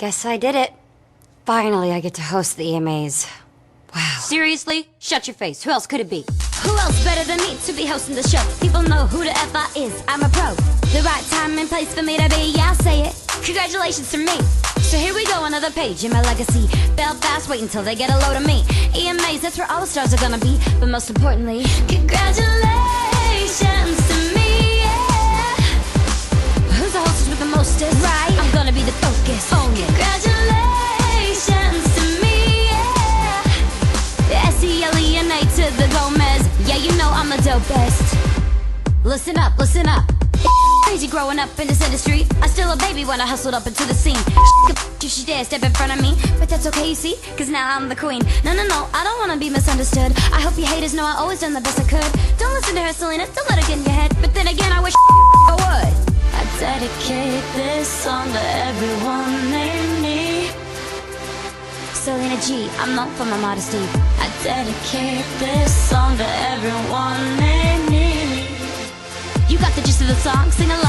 Guess I did it. Finally, I get to host the EMAs. Wow. Seriously? Shut your face. Who else could it be? Who else better than me to be hosting the show? People know who the F I is. I'm a pro. The right time and place for me to be. Yeah, I'll say it. Congratulations to me. So here we go, another page in my legacy. Belfast, wait until they get a load of me. EMAs, that's where all the stars are gonna be. But most importantly, congratulations to me, yeah. Who's the hostess with the mostest? Right, I'm gonna be the focus. Own it. Congratulations to me, yeah. SELENA to the Gomez. Yeah, you know I'm the dopest. Listen up, listen up. Crazy growing up in this industry. I still a baby when I hustled up into the scene. If she dare step in front of me, but that's okay, you see, cause now I'm the queen. No, I don't wanna be misunderstood. I hope you haters know I always done the best I could. Don't listen to her, Selena, don't let her get in your head. But then again, I wish I would. I dedicate this song to everyone named me. Selena G, I'm known for my modesty. I dedicate this song to everyone named me. You got the gist of the song, sing along.